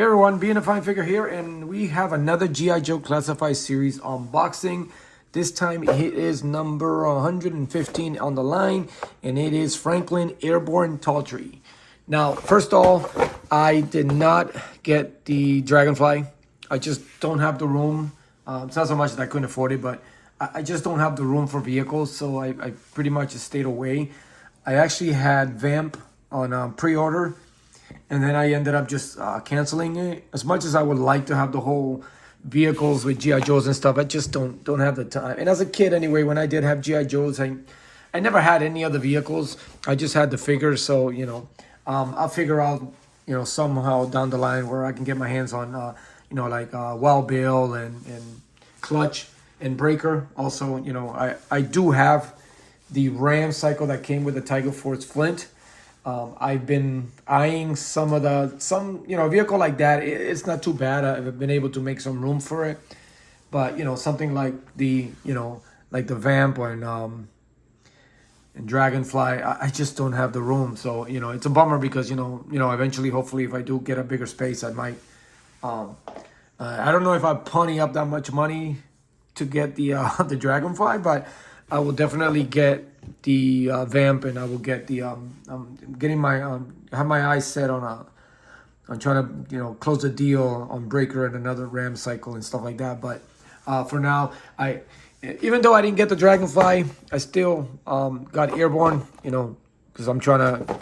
Hey everyone, Being a Fine Figure here, and we have another G.I. Joe Classified Series unboxing. This time it is number 115 on the line, and it is Franklin Airborne Tall Tree. Now, first off, I did not get the Dragonfly. I just don't have the room. It's not so much that I couldn't afford it, but I just don't have the room for vehicles, so I pretty much just stayed away. I actually had Vamp on pre-order, and then I ended up just canceling it. As much as I would like to have the whole vehicles with G.I. Joes and stuff, I just don't have the time. And as a kid anyway, when I did have G.I. Joes, I never had any other vehicles. I just had the figures, so, I'll figure out, somehow down the line where I can get my hands on, like Wild Bill and Clutch and Breaker. Also, I do have the Ram cycle that came with the Tiger Force Flint. I've been eyeing some vehicle like that. It's not too bad. I've been able to make some room for it, but something like the Vamp and Dragonfly, I just don't have the room. So it's a bummer because eventually, hopefully, if I do get a bigger space, I might. I don't know if I'm punning up that much money to get the the Dragonfly, but I will definitely get the Vamp, and I will get the I'm getting my have my eyes set on trying to close a deal on Breaker and another Ram cycle and stuff like that. But for now, even though I didn't get the Dragonfly, I still got Airborne, because I'm trying to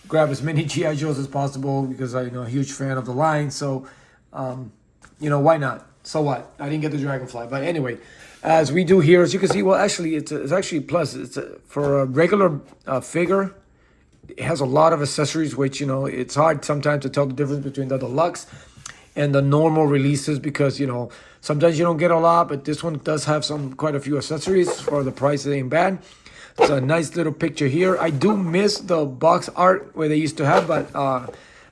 grab as many G.I. Joes as possible because I'm a huge fan of the line. So why not? So what? I didn't get the Dragonfly, but anyway, as we do here, as you can see, well, actually, it's actually plus. For a regular figure, it has a lot of accessories, which it's hard sometimes to tell the difference between the deluxe and the normal releases because sometimes you don't get a lot, but this one does have quite a few accessories for the price. It ain't bad. It's a nice little picture here. I do miss the box art where they used to have, but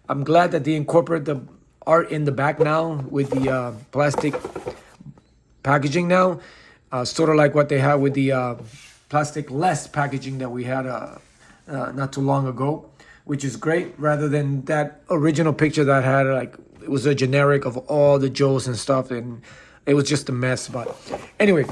I'm glad that they incorporate the art in the back now with the plastic packaging now, sort of like what they have with the plastic less packaging that we had not too long ago, which is great, rather than that original picture that had it was a generic of all the Joes and stuff, and it was just a mess. But anyway,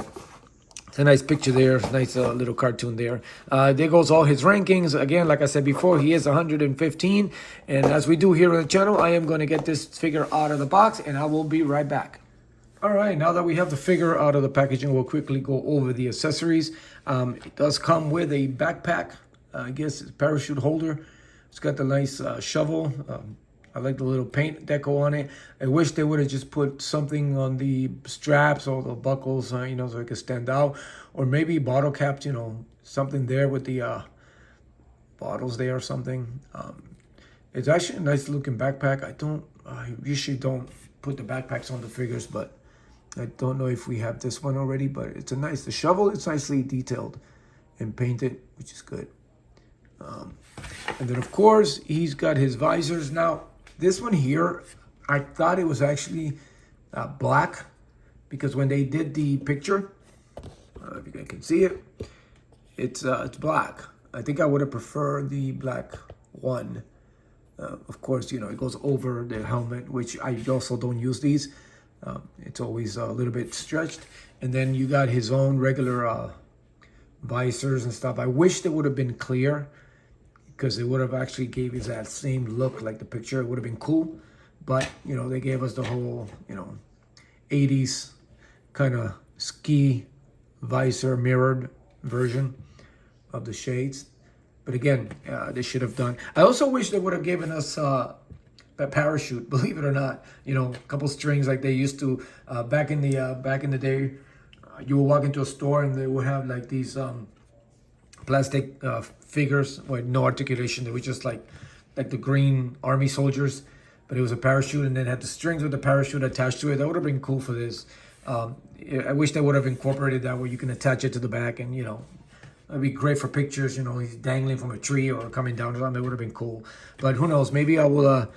it's a nice picture there, nice little cartoon there. There goes all his rankings. Again, like I said before, he is 115, and as we do here on the channel, I am going to get this figure out of the box, and I will be right back. All right, now that we have the figure out of the packaging, we'll quickly go over the accessories. It does come with a backpack, I guess it's a parachute holder. It's got the nice shovel. I like the little paint deco on it. I wish they would have just put something on the straps or the buckles, so it could stand out. Or maybe bottle caps, something there with the bottles there or something. It's actually a nice looking backpack. I usually don't put the backpacks on the figures, but I don't know if we have this one already, but it's the shovel is nicely detailed and painted, which is good. And then of course he's got his visors. Now this one here, I thought it was actually black, because when they did the picture, if you guys can see it, it's black. I think I would have preferred the black one. Of course, it goes over the helmet, which I also don't use these. It's always a little bit stretched. And then you got his own regular visors and stuff. I wish they would have been clear, because it would have actually gave us that same look like the picture. It would have been cool. But, they gave us the whole, 80s kind of ski visor mirrored version of the shades. But again, they should have done. I also wish they would have given us a parachute, believe it or not. A couple strings like they used to back in the day. You would walk into a store and they would have like these plastic figures with no articulation. They were just like the green army soldiers, but it was a parachute, and then had the strings with the parachute attached to it. That would have been cool for this. I wish they would have incorporated that where you can attach it to the back, and it'd be great for pictures. He's dangling from a tree or coming down or something. It would have been cool. But who knows? Maybe I will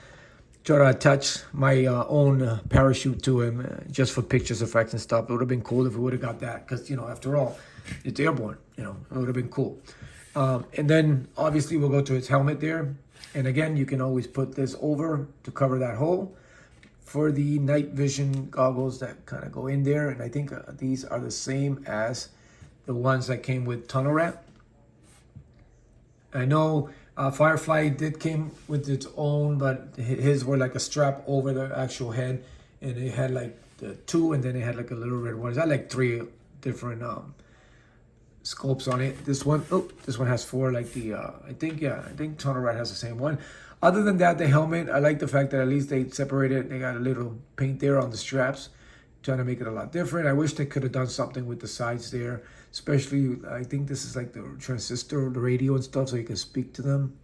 try to attach my own parachute to him just for pictures, effects, and stuff. It would have been cool if we would have got that, because after all, it's Airborne. It would have been cool. And then obviously we'll go to his helmet there. And again, you can always put this over to cover that hole. for the night vision goggles that kind of go in there. And I think these are the same as the ones that came with tunnel wrap. I know Firefly did came with its own, but his were like a strap over the actual head, and it had like the two, and then it had like a little red one. It had like 3 different scopes on it. This one, oh, this one has 4. Like the I think tunnel wrap has the same one. Other than that, the helmet, I like the fact that at least they separated. They got a little paint there on the straps, trying to make it a lot different. I wish they could have done something with the sides there, especially I think this is like the transistor, the radio and stuff, so you can speak to them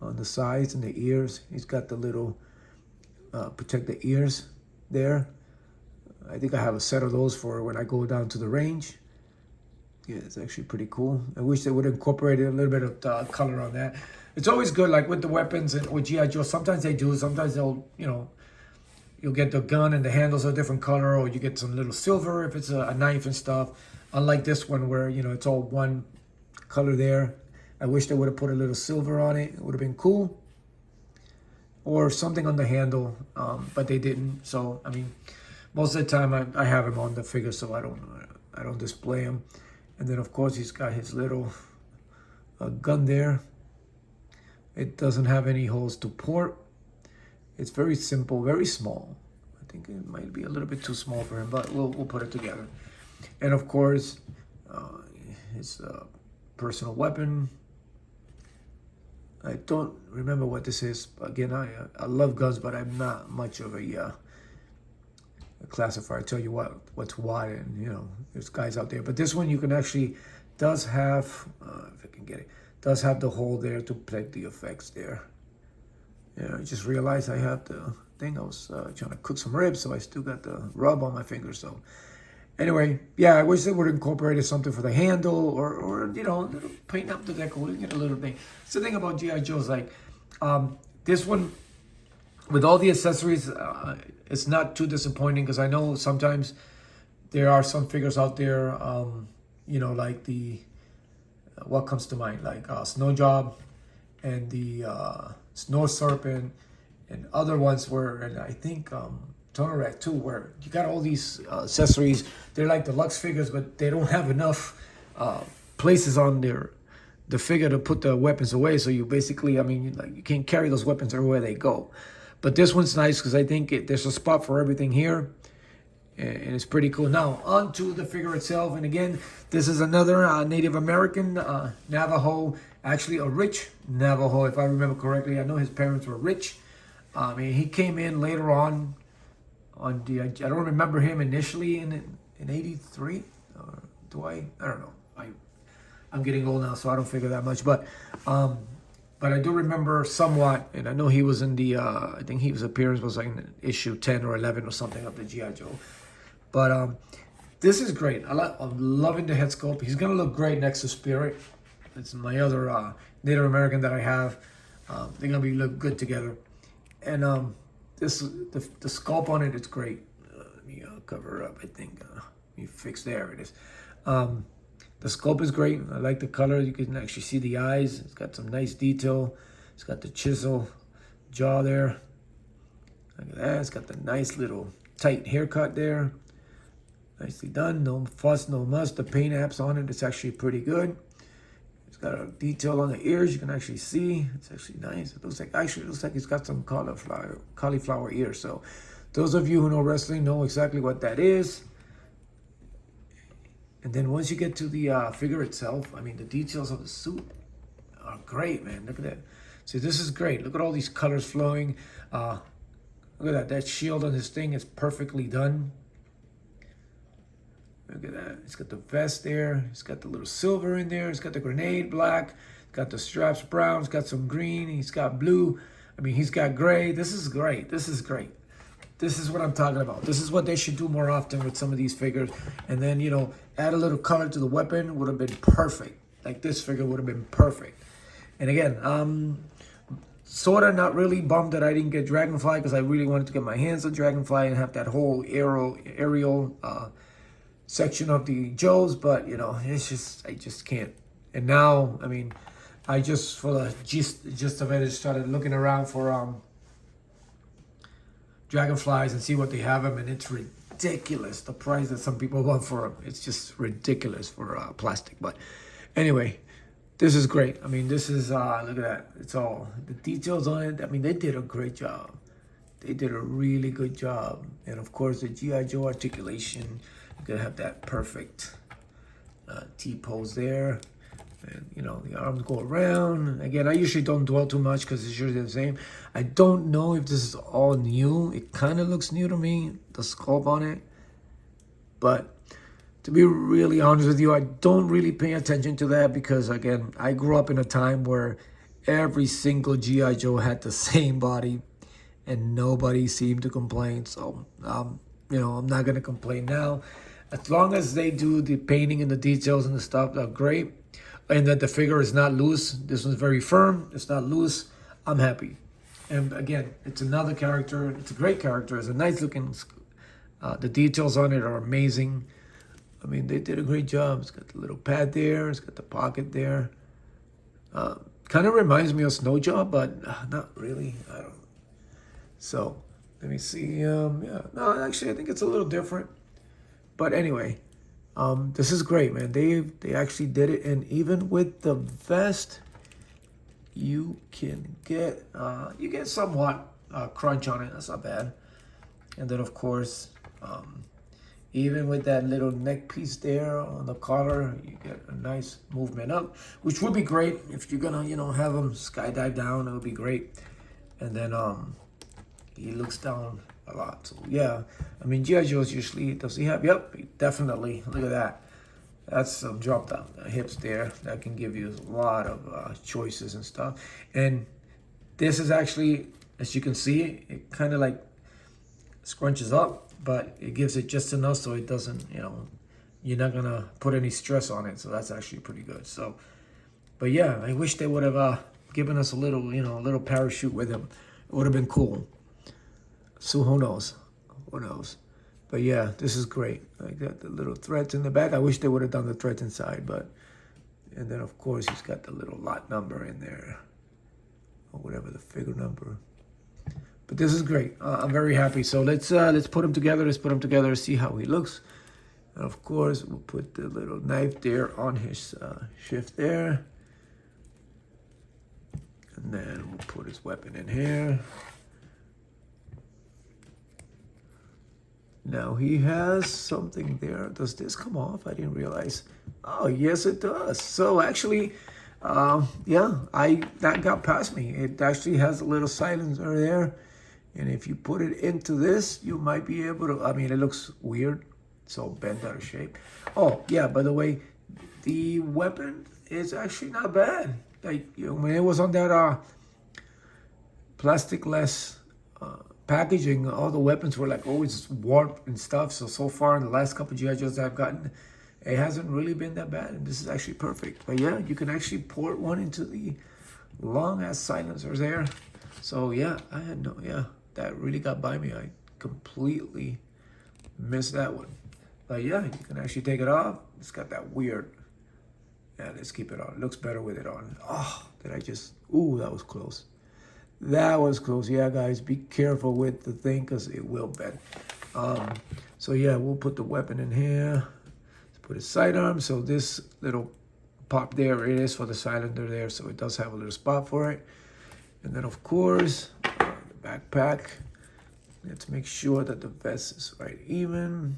on the sides and the ears. He's got the little protect the ears there. I think I have a set of those for when I go down to the range. Yeah, it's actually pretty cool. I wish they would have incorporated a little bit of color on that. It's always good, like with the weapons and with G.I. Joe, sometimes they do, sometimes they'll, you'll get the gun and the handles are a different color, or you get some little silver if it's a knife and stuff. Unlike this one where, it's all one color there. I wish they would have put a little silver on it. It would have been cool. Or something on the handle, but they didn't. So, I mean, most of the time I have him on the figure, so I don't display him. And then, of course, he's got his little gun there. It doesn't have any holes to port. It's very simple, very small. I think it might be a little bit too small for him, but we'll put it together. And of course, his personal weapon. I don't remember what this is. Again, I love guns, but I'm not much of a classifier. I tell you what's what, and there's guys out there. But this one you can actually does have, if I can get it, does have the hole there to protect the effects there. Yeah, I just realized I have the thing. I was trying to cook some ribs, so I still got the rub on my finger. So anyway, yeah, I wish they would have incorporated something for the handle, or little paint up the decal. You get a little thing. It's the thing about G.I. Joe's, like this one with all the accessories, it's not too disappointing, because I know sometimes there are some figures out there, like the what comes to mind, like Snow Job and the Snow Serpent and other ones where, and I think Tunnel Rat too, where you got all these accessories. They're like deluxe figures, but they don't have enough places on the figure to put the weapons away. So you basically, you can't carry those weapons everywhere they go. But this one's nice because I think there's a spot for everything here. And it's pretty cool. Now, on to the figure itself. And again, this is another Native American Navajo, actually a rich Navajo, if I remember correctly. I know his parents were rich. He came in later on the, I don't remember him initially in 83. Or do I? I don't know. I'm getting old now, so I don't figure that much. But I do remember somewhat, and I know he was in the, I think his appearance was like in issue 10 or 11 or something of the G.I. Joe. But this is great. I'm loving the head sculpt. He's going to look great next to Spirit. It's my other Native American that I have. They're going to look good together. And the sculpt on it is great. Let me cover it up, I think. Let me fix, there it is. The sculpt is great. I like the color. You can actually see the eyes. It's got some nice detail. It's got the chisel jaw there. Look at that. It's got the nice little tight haircut there. Nicely done. No fuss, no muss. The paint apps on it, it's actually pretty good. It's got a detail on the ears. You can actually see. It's actually nice. It looks like it's got some cauliflower ears. So those of you who know wrestling know exactly what that is. And then once you get to the figure itself, the details of the suit are great, man. Look at that. See, this is great. Look at all these colors flowing. Look at that. That shield on this thing is perfectly done. Look at that. It's got the vest there. It's got the little silver in there. It's got the grenade black. It's got the straps brown. It's got some green. He's got blue. He's got gray. This is great. This is great. This is what I'm talking about. This is what they should do more often with some of these figures. And then, add a little color to the weapon. Would have been perfect. Like this figure would have been perfect. And again, sort of not really bummed that I didn't get Dragonfly, because I really wanted to get my hands on Dragonfly and have that whole aerial section of the Joes. But, it's just, I just can't. And now, I just, for the gist of it, I started looking around for Dragonflies and see what they have them, and it's ridiculous the price that some people want for them. It's just ridiculous for plastic. But anyway, this is great. I mean, this is look at that. It's all the details on it. I mean, they did a great job. They did a really good job. And of course, the G.I. Joe articulation, you're gonna have that perfect T-pose there. And you know, the arms go around. Again, I usually don't dwell too much because it's usually the same. I don't know if this is all new. It kind of looks new to me, the sculpt on it. But to be really honest with you, I don't really pay attention to that because, again, I grew up in a time where every single G.I. Joe had the same body and nobody seemed to complain. So, you know, I'm not going to complain now. As long as they do the painting and the details and the stuff, that's great. And that the figure is not loose. This one's very firm. It's not loose. I'm happy. And again, it's another character. It's a great character. It's a nice looking. The details on it are amazing. I mean, they did a great job. It's got the little pad there. It's got the pocket there. Kind of reminds me of Snowjaw, but not really. I don't. So let me see. Yeah. No, actually, I think it's a little different. But anyway. This is great, man. They actually did it, and even with the vest, you can get somewhat crunch on it. That's not bad. And then of course, even with that little neck piece there on the collar, you get a nice movement up, which would be great if you're gonna have them skydive down. It would be great. And then he looks down a lot. So yeah, I mean, G.I. Joe's usually, does he have, yep, definitely, look at that. That's some drop down hips there. That can give you a lot of choices and stuff. And this is actually, as you can see, it kind of like scrunches up, but it gives it just enough so it doesn't, you're not gonna put any stress on it. So that's actually pretty good. So, but yeah, I wish they would have given us a little, a little parachute with him. It would have been cool. So who knows? Who knows? But yeah, this is great. I got the little threads in the back. I wish they would have done the threads inside, but and then of course he's got the little lot number in there, or whatever the figure number. But this is great. I'm very happy. So let's put him together. Let's put him together. See how he looks. And of course we'll put the little knife there on his shift there, and then we'll put his weapon in here. Now he has something there. Does this come off? I didn't realize. Oh, yes, it does. So actually, yeah, that got past me. It actually has a little silencer there. And if you put it into this, you might be able to, I mean, it looks weird. So bent out of shape. Oh, yeah, by the way, the weapon is actually not bad. Like, when it was on that plastic-less packaging, all the weapons were like always warped and stuff. So far in the last couple of G.I. Joes I've gotten, it hasn't really been that bad, and this is actually perfect. But yeah, you can actually port one into the long ass silencers there. So yeah, that really got by me. I completely missed that one. But yeah, you can actually take it off. It's got that weird. Yeah, let's keep it on. It looks better with it on. Oh, ooh, that was close. That was close. Yeah, guys, be careful with the thing because it will bend. So yeah, we'll put the weapon in here. Let's put his sidearm. So this little pop there, it is for the cylinder there. So it does have a little spot for it. And then of course, the backpack. Let's make sure that the vest is right even.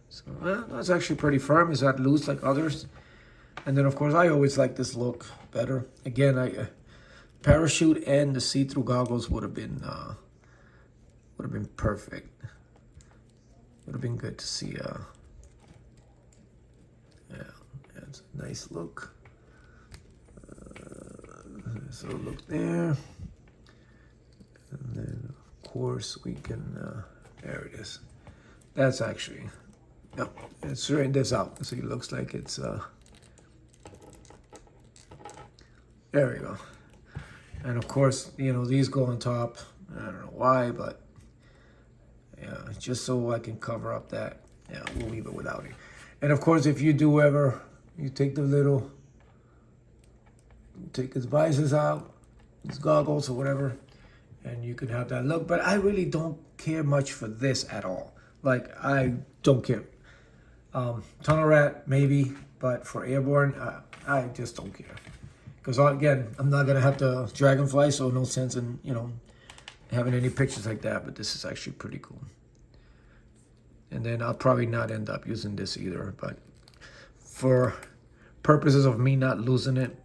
So that's actually pretty firm. It's not loose like others. And then, of course, I always like this look better. Again, parachute and the see-through goggles would have been perfect. Would have been good to see. Yeah, that's a nice look. So look there, and then of course we can. There it is. That's actually. No, let's straighten this out so it looks like it's. There we go. And of course, these go on top. I don't know why, but yeah, just so I can cover up that. Yeah, we'll leave it without it. And of course, if you do ever, you take his visors out, these goggles or whatever, and you can have that look. But I really don't care much for this at all. Like, I don't care. Tunnel Rat, maybe, but for Airborne, I just don't care. Because, again, I'm not going to have the Dragonfly, so no sense in, you know, having any pictures like that. But this is actually pretty cool. And then I'll probably not end up using this either. But for purposes of me not losing it,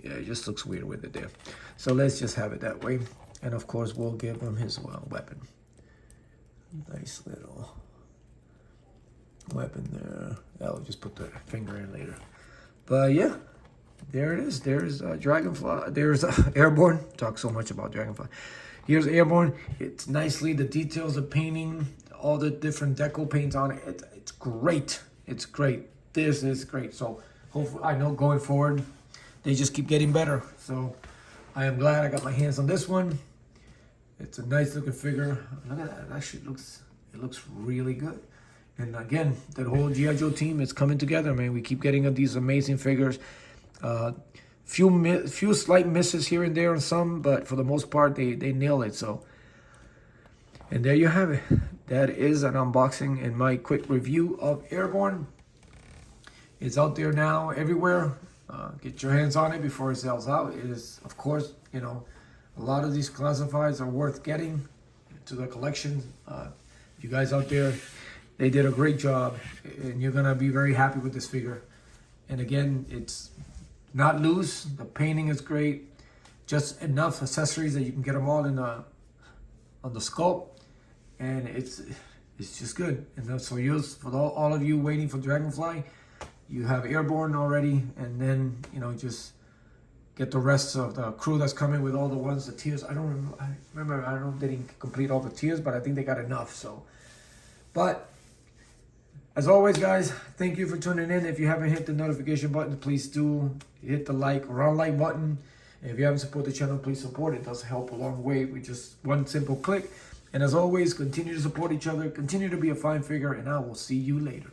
yeah, it just looks weird with it there. So let's just have it that way. And, of course, we'll give him his weapon. Nice little weapon there. I'll just put the finger in later. But yeah, there it is. There's Dragonfly. There's Airborne. Talk so much about Dragonfly. Here's Airborne. It's nicely, the details, the painting, all the different deco paints on it. It's great. It's great. This is great. So hopefully, I know going forward, they just keep getting better. So I am glad I got my hands on this one. It's a nice looking figure. Look at that. It actually looks really good. And again, that whole G.I. Joe team is coming together, man. We keep getting these amazing figures. Few slight misses here and there on some, but for the most part, they nail it. So, and there you have it. That is an unboxing and my quick review of Airborne. It's out there now everywhere. Get your hands on it before it sells out. It is, of course, you know, a lot of these classifieds are worth getting to the collection. You guys out there, they did a great job, and you're gonna be very happy with this figure. And again, it's not loose. The painting is great. Just enough accessories that you can get them all in on the sculpt, and it's just good. And that's for you, for all of you waiting for Dragonfly. You have Airborne already, and then, you know, just get the rest of the crew that's coming with all the ones, the tiers. I don't remember. I don't know if they didn't complete all the tiers, but I think they got enough. So, but as always, guys, thank you for tuning in. If you haven't hit the notification button, please do hit the round like button. And if you haven't supported the channel, please support it. It does help a long way with just one simple click. And as always, continue to support each other. Continue to be a fine figure, and I will see you later.